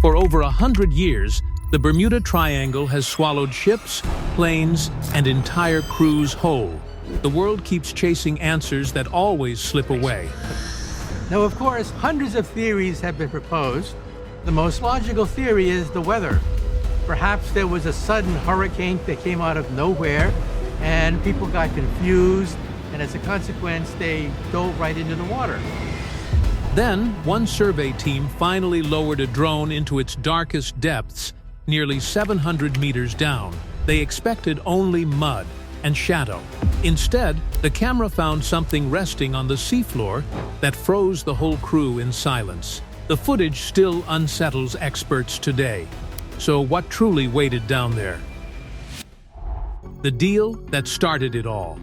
For over 100 years, the Bermuda Triangle has swallowed ships, planes, and entire crews whole. The world keeps chasing answers that always slip away. Now, of course, hundreds of theories have been proposed. The most logical theory is the weather. Perhaps there was a sudden hurricane that came out of nowhere, and people got confused, and as a consequence, they dove right into the water. Then, one survey team finally lowered a drone into its darkest depths, nearly 700 meters down. They expected only mud and shadow. Instead, the camera found something resting on the seafloor that froze the whole crew in silence. The footage still unsettles experts today. So what truly waited down there? The deal that started it all.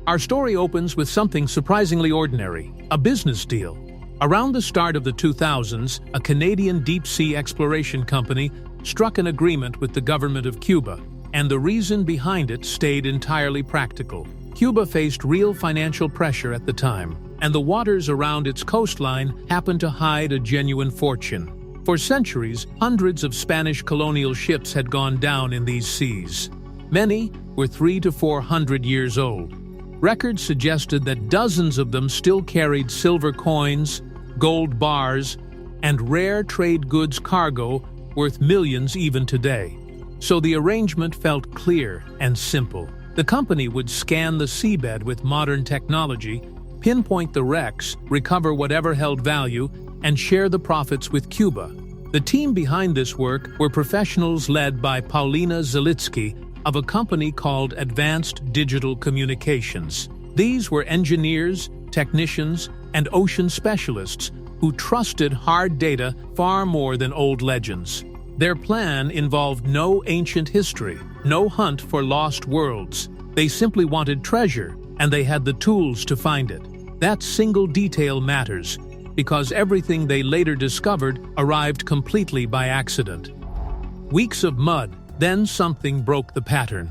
Our story opens with something surprisingly ordinary, a business deal. Around the start of the 2000s, a Canadian deep-sea exploration company struck an agreement with the government of Cuba, and the reason behind it stayed entirely practical. Cuba faced real financial pressure at the time, and the waters around its coastline happened to hide a genuine fortune. For centuries, hundreds of Spanish colonial ships had gone down in these seas. Many were 300 to 400 years old. Records suggested that dozens of them still carried silver coins, gold bars, and rare trade goods cargo worth millions even today. So the arrangement felt clear and simple. The company would scan the seabed with modern technology, pinpoint the wrecks, recover whatever held value, and share the profits with Cuba. The team behind this work were professionals led by Paulina Zalitsky of a company called Advanced Digital Communications. These were engineers, technicians, and ocean specialists who trusted hard data far more than old legends. Their plan involved no ancient history, no hunt for lost worlds. They simply wanted treasure, and they had the tools to find it. That single detail matters, because everything they later discovered arrived completely by accident. Weeks of mud, then something broke the pattern.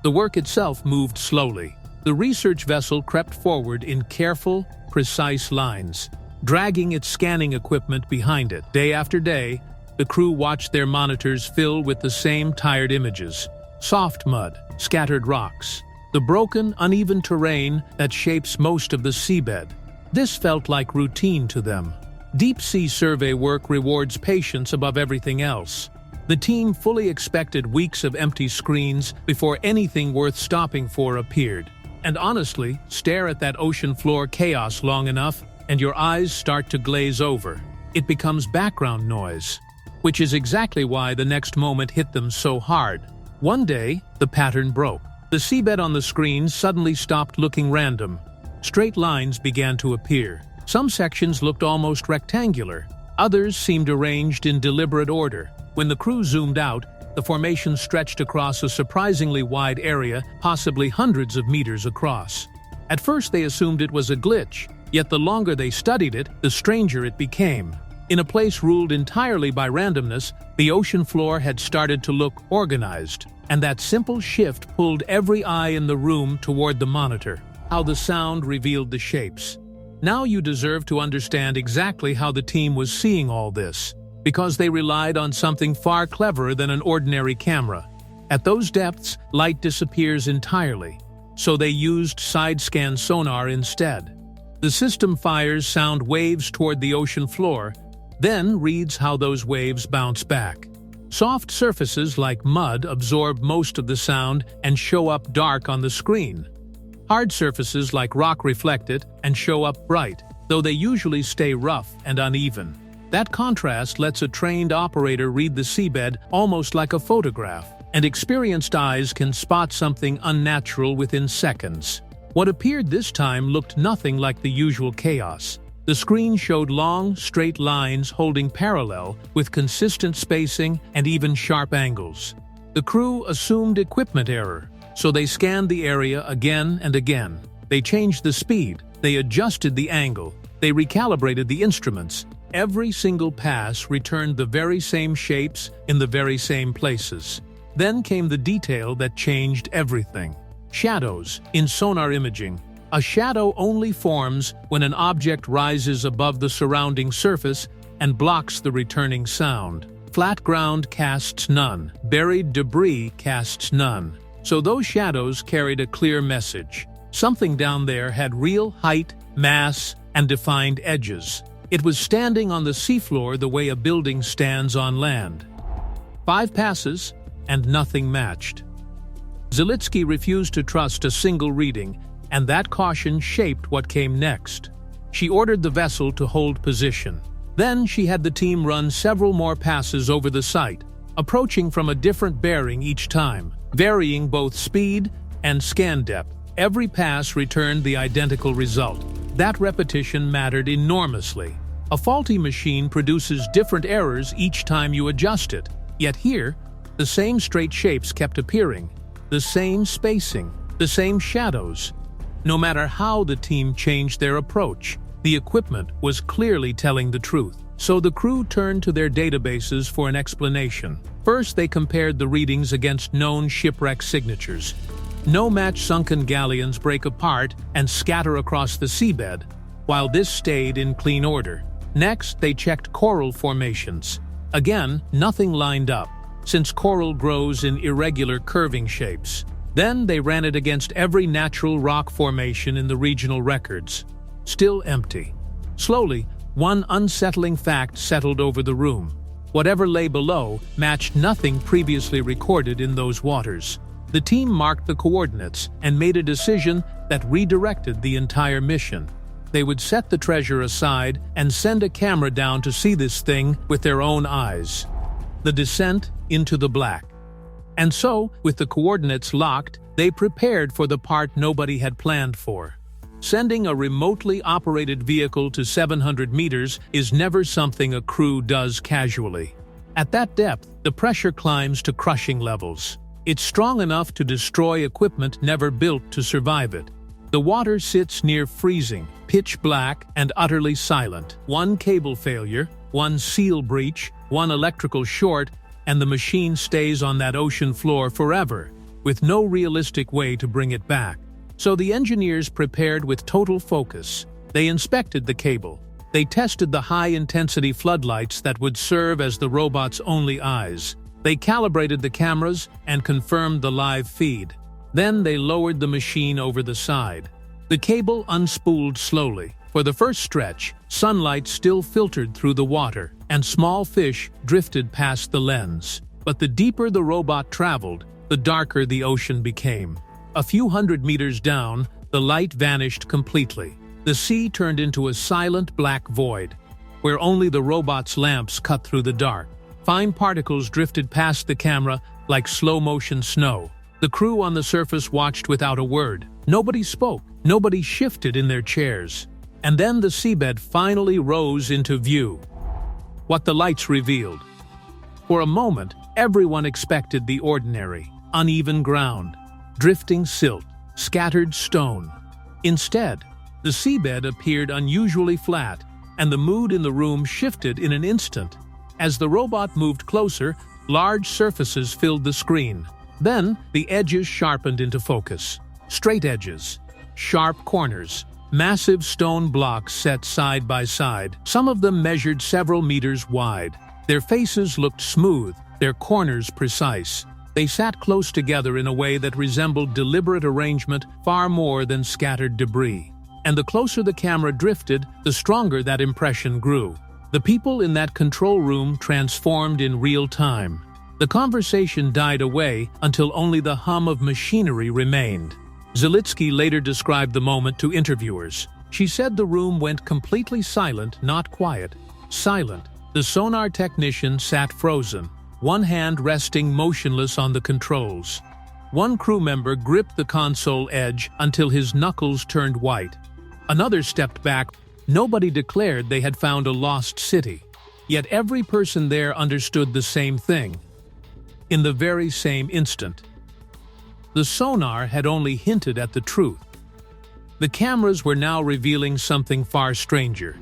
The work itself moved slowly. The research vessel crept forward in careful, precise lines, dragging its scanning equipment behind it. Day after day, the crew watched their monitors fill with the same tired images: soft mud, scattered rocks, the broken, uneven terrain that shapes most of the seabed. This felt like routine to them. Deep-sea survey work rewards patience above everything else. The team fully expected weeks of empty screens before anything worth stopping for appeared. And honestly, stare at that ocean floor chaos long enough, and your eyes start to glaze over. It becomes background noise, which is exactly why the next moment hit them so hard. One day, the pattern broke. The seabed on the screen suddenly stopped looking random. Straight lines began to appear. Some sections looked almost rectangular. Others seemed arranged in deliberate order. When the crew zoomed out, the formation stretched across a surprisingly wide area, possibly hundreds of meters across. At first they assumed it was a glitch, yet the longer they studied it, the stranger it became. In a place ruled entirely by randomness, the ocean floor had started to look organized, and that simple shift pulled every eye in the room toward the monitor. How the sound revealed the shapes. Now you deserve to understand exactly how the team was seeing all this, because they relied on something far cleverer than an ordinary camera. At those depths, light disappears entirely, so they used side-scan sonar instead. The system fires sound waves toward the ocean floor, then reads how those waves bounce back. Soft surfaces like mud absorb most of the sound and show up dark on the screen. Hard surfaces like rock reflect it and show up bright, though they usually stay rough and uneven. That contrast lets a trained operator read the seabed almost like a photograph, and experienced eyes can spot something unnatural within seconds. What appeared this time looked nothing like the usual chaos. The screen showed long, straight lines holding parallel with consistent spacing and even sharp angles. The crew assumed equipment error, so they scanned the area again and again. They changed the speed, they adjusted the angle, they recalibrated the instruments. Every single pass returned the very same shapes in the very same places. Then came the detail that changed everything. Shadows. In sonar imaging, a shadow only forms when an object rises above the surrounding surface and blocks the returning sound. Flat ground casts none, buried debris casts none. So those shadows carried a clear message. Something down there had real height, mass, and defined edges. It was standing on the seafloor the way a building stands on land. 5 passes, and nothing matched. Zalitsky refused to trust a single reading, and that caution shaped what came next. She ordered the vessel to hold position. Then she had the team run several more passes over the site, approaching from a different bearing each time, varying both speed and scan depth. Every pass returned the identical result. That repetition mattered enormously. A faulty machine produces different errors each time you adjust it. Yet here, the same straight shapes kept appearing, the same spacing, the same shadows. No matter how the team changed their approach, the equipment was clearly telling the truth. So the crew turned to their databases for an explanation. First, they compared the readings against known shipwreck signatures. No-match sunken galleons break apart and scatter across the seabed, while this stayed in clean order. Next, they checked coral formations. Again, nothing lined up, since coral grows in irregular curving shapes. Then they ran it against every natural rock formation in the regional records. Still empty. Slowly, one unsettling fact settled over the room. Whatever lay below matched nothing previously recorded in those waters. The team marked the coordinates and made a decision that redirected the entire mission. They would set the treasure aside and send a camera down to see this thing with their own eyes. The descent into the black. And so, with the coordinates locked, they prepared for the part nobody had planned for. Sending a remotely operated vehicle to 700 meters is never something a crew does casually. At that depth, the pressure climbs to crushing levels. It's strong enough to destroy equipment never built to survive it. The water sits near freezing, pitch black, and utterly silent. One cable failure, one seal breach, one electrical short, and the machine stays on that ocean floor forever, with no realistic way to bring it back. So the engineers prepared with total focus. They inspected the cable. They tested the high-intensity floodlights that would serve as the robot's only eyes. They calibrated the cameras and confirmed the live feed. Then they lowered the machine over the side. The cable unspooled slowly. For the first stretch, sunlight still filtered through the water, and small fish drifted past the lens. But the deeper the robot traveled, the darker the ocean became. A few hundred meters down, the light vanished completely. The sea turned into a silent black void, where only the robot's lamps cut through the dark. Fine particles drifted past the camera like slow-motion snow. The crew on the surface watched without a word. Nobody spoke. Nobody shifted in their chairs. And then the seabed finally rose into view. What the lights revealed. For a moment, everyone expected the ordinary, uneven ground. Drifting silt, scattered stone. Instead, the seabed appeared unusually flat, and the mood in the room shifted in an instant. As the robot moved closer, large surfaces filled the screen. Then, the edges sharpened into focus. Straight edges, sharp corners, massive stone blocks set side by side. Some of them measured several meters wide. Their faces looked smooth, their corners precise. They sat close together in a way that resembled deliberate arrangement far more than scattered debris. And the closer the camera drifted, the stronger that impression grew. The people in that control room transformed in real time. The conversation died away until only the hum of machinery remained. Zalitsky later described the moment to interviewers. She said the room went completely silent, not quiet. Silent. The sonar technician sat frozen, one hand resting motionless on the controls. One crew member gripped the console edge until his knuckles turned white. Another stepped back. Nobody declared they had found a lost city. Yet every person there understood the same thing. In the very same instant. The sonar had only hinted at the truth. The cameras were now revealing something far stranger.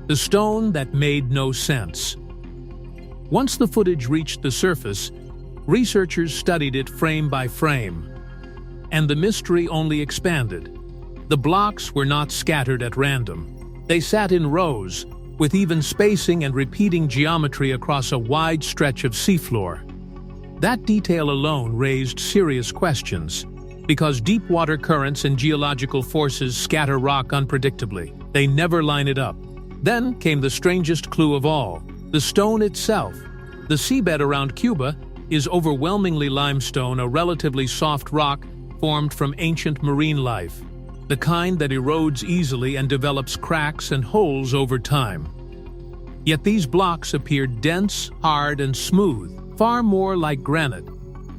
The stone that made no sense. Once the footage reached the surface, researchers studied it frame by frame. And the mystery only expanded. The blocks were not scattered at random. They sat in rows, with even spacing and repeating geometry across a wide stretch of seafloor. That detail alone raised serious questions, because deep water currents and geological forces scatter rock unpredictably. They never line it up. Then came the strangest clue of all, the stone itself. The seabed around Cuba is overwhelmingly limestone, a relatively soft rock formed from ancient marine life, the kind that erodes easily and develops cracks and holes over time. Yet these blocks appeared dense, hard, and smooth, far more like granite,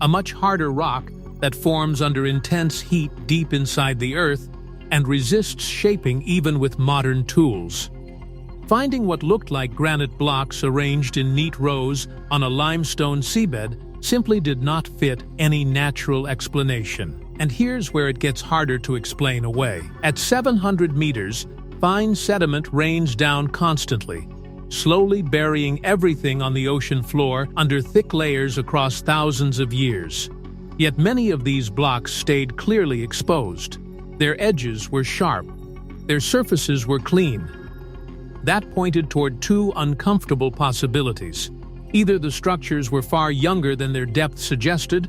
a much harder rock that forms under intense heat deep inside the earth and resists shaping even with modern tools. Finding what looked like granite blocks arranged in neat rows on a limestone seabed simply did not fit any natural explanation. And here's where it gets harder to explain away. At 700 meters, fine sediment rains down constantly, slowly burying everything on the ocean floor under thick layers across thousands of years. Yet many of these blocks stayed clearly exposed. Their edges were sharp. Their surfaces were clean. That pointed toward two uncomfortable possibilities. Either the structures were far younger than their depth suggested,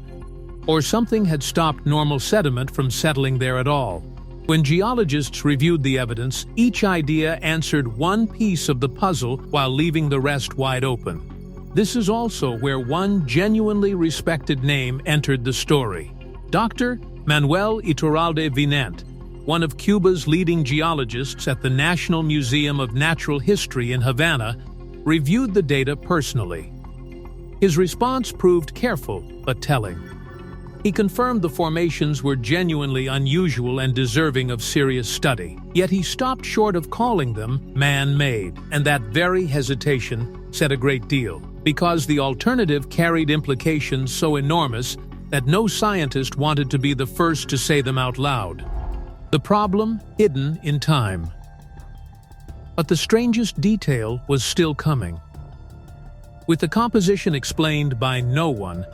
or something had stopped normal sediment from settling there at all. When geologists reviewed the evidence, each idea answered one piece of the puzzle while leaving the rest wide open. This is also where one genuinely respected name entered the story. Dr. Manuel Iturralde Vinent, one of Cuba's leading geologists at the National Museum of Natural History in Havana, reviewed the data personally. His response proved careful but telling. He confirmed the formations were genuinely unusual and deserving of serious study. Yet he stopped short of calling them man-made, and that very hesitation said a great deal, because the alternative carried implications so enormous that no scientist wanted to be the first to say them out loud. The problem hidden in time. But the strangest detail was still coming. With the composition explained by no one,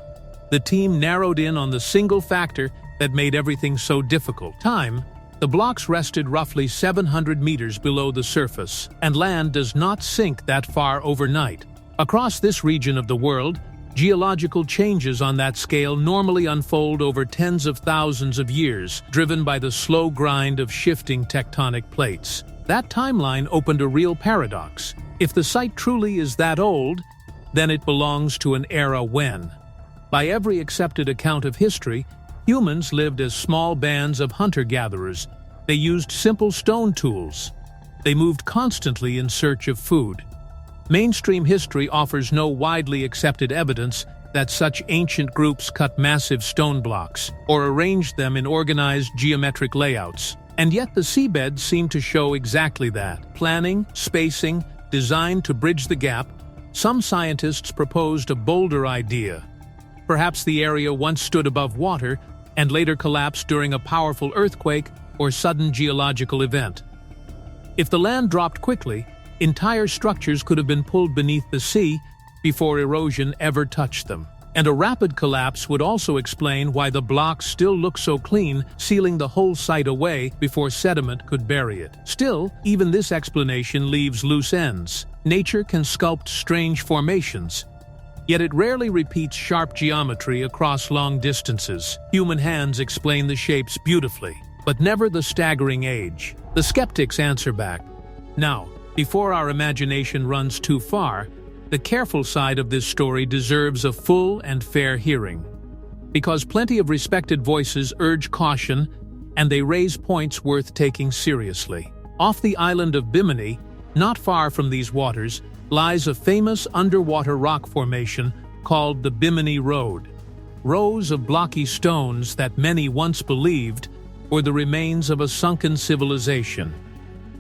the team narrowed in on the single factor that made everything so difficult. Time. The blocks rested roughly 700 meters below the surface, and land does not sink that far overnight. Across this region of the world, geological changes on that scale normally unfold over tens of thousands of years, driven by the slow grind of shifting tectonic plates. That timeline opened a real paradox. If the site truly is that old, then it belongs to an era when, by every accepted account of history, humans lived as small bands of hunter-gatherers. They used simple stone tools. They moved constantly in search of food. Mainstream history offers no widely accepted evidence that such ancient groups cut massive stone blocks or arranged them in organized geometric layouts. And yet the seabed seemed to show exactly that. Planning, spacing, designed to bridge the gap, some scientists proposed a bolder idea. Perhaps the area once stood above water and later collapsed during a powerful earthquake or sudden geological event. If the land dropped quickly, entire structures could have been pulled beneath the sea before erosion ever touched them. And a rapid collapse would also explain why the blocks still look so clean, sealing the whole site away before sediment could bury it. Still, even this explanation leaves loose ends. Nature can sculpt strange formations, yet it rarely repeats sharp geometry across long distances. Human hands explain the shapes beautifully, but never the staggering age. The skeptics answer back. Now, before our imagination runs too far, the careful side of this story deserves a full and fair hearing. Because plenty of respected voices urge caution, and they raise points worth taking seriously. Off the island of Bimini, not far from these waters, lies a famous underwater rock formation called the Bimini Road. Rows of blocky stones that many once believed were the remains of a sunken civilization.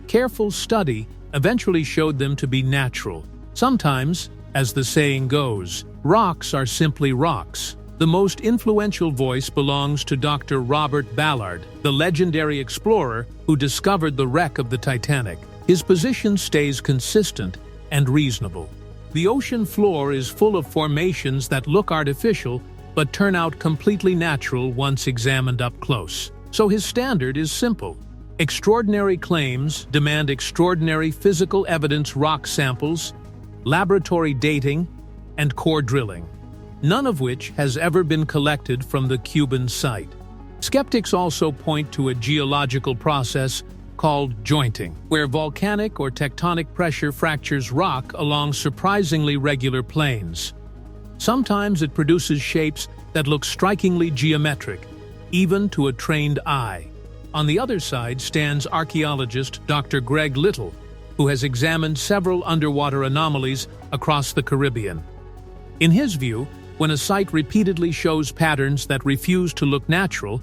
Careful study eventually showed them to be natural. Sometimes, as the saying goes, rocks are simply rocks. The most influential voice belongs to Dr. Robert Ballard, the legendary explorer who discovered the wreck of the Titanic. His position stays consistent and reasonable. The ocean floor is full of formations that look artificial but turn out completely natural once examined up close. So his standard is simple. Extraordinary claims demand extraordinary physical evidence, rock samples, laboratory dating, and core drilling, none of which has ever been collected from the Cuban site. Skeptics also point to a geological process called jointing, where volcanic or tectonic pressure fractures rock along surprisingly regular planes. Sometimes it produces shapes that look strikingly geometric, even to a trained eye. On the other side stands archaeologist Dr. Greg Little, who has examined several underwater anomalies across the Caribbean. In his view, when a site repeatedly shows patterns that refuse to look natural,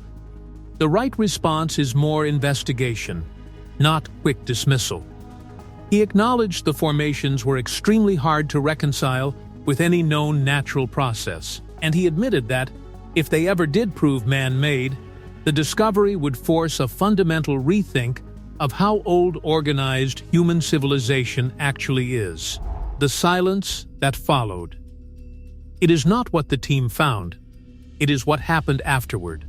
the right response is more investigation, not quick dismissal. He acknowledged the formations were extremely hard to reconcile with any known natural process, and he admitted that, if they ever did prove man-made, the discovery would force a fundamental rethink of how old organized human civilization actually is. The silence that followed. It is not what the team found, it is what happened afterward.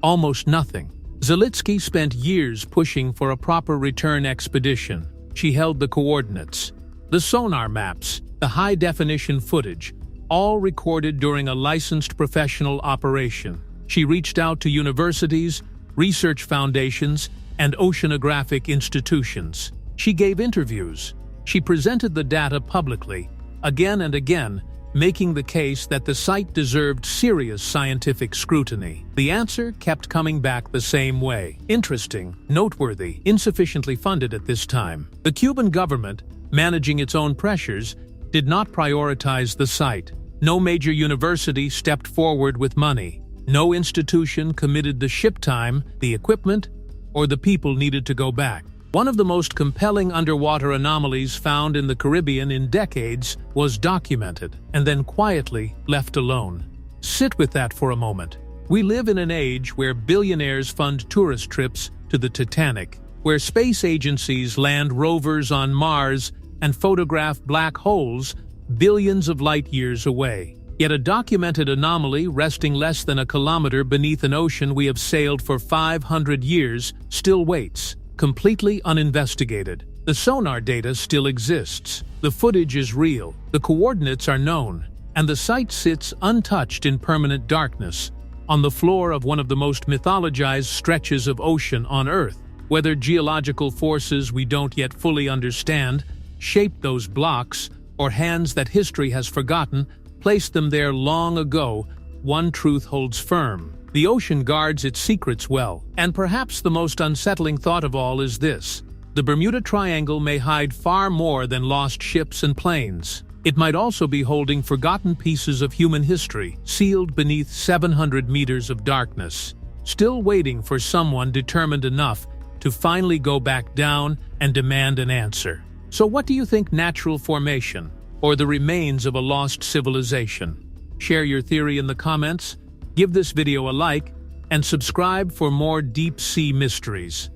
Almost nothing. Zalitsky spent years pushing for a proper return expedition. She held the coordinates, the sonar maps, the high-definition footage, all recorded during a licensed professional operation. She reached out to universities, research foundations, and oceanographic institutions. She gave interviews. She presented the data publicly, again and again, making the case that the site deserved serious scientific scrutiny. The answer kept coming back the same way. Interesting, noteworthy, insufficiently funded at this time. The Cuban government, managing its own pressures, did not prioritize the site. No major university stepped forward with money. No institution committed the ship time, the equipment, or the people needed to go back. One of the most compelling underwater anomalies found in the Caribbean in decades was documented and then quietly left alone. Sit with that for a moment. We live in an age where billionaires fund tourist trips to the Titanic, where space agencies land rovers on Mars and photograph black holes billions of light years away. Yet a documented anomaly resting less than a kilometer beneath an ocean we have sailed for 500 years still waits, completely uninvestigated. The sonar data still exists. The footage is real. The coordinates are known. And the site sits untouched in permanent darkness, on the floor of one of the most mythologized stretches of ocean on Earth. Whether geological forces we don't yet fully understand shaped those blocks, or hands that history has forgotten placed them there long ago, one truth holds firm. The ocean guards its secrets well. And perhaps the most unsettling thought of all is this: the Bermuda Triangle may hide far more than lost ships and planes. It might also be holding forgotten pieces of human history, sealed beneath 700 meters of darkness, still waiting for someone determined enough to finally go back down and demand an answer. So what do you think, natural formation, or the remains of a lost civilization? Share your theory in the comments, give this video a like, and subscribe for more deep-sea mysteries.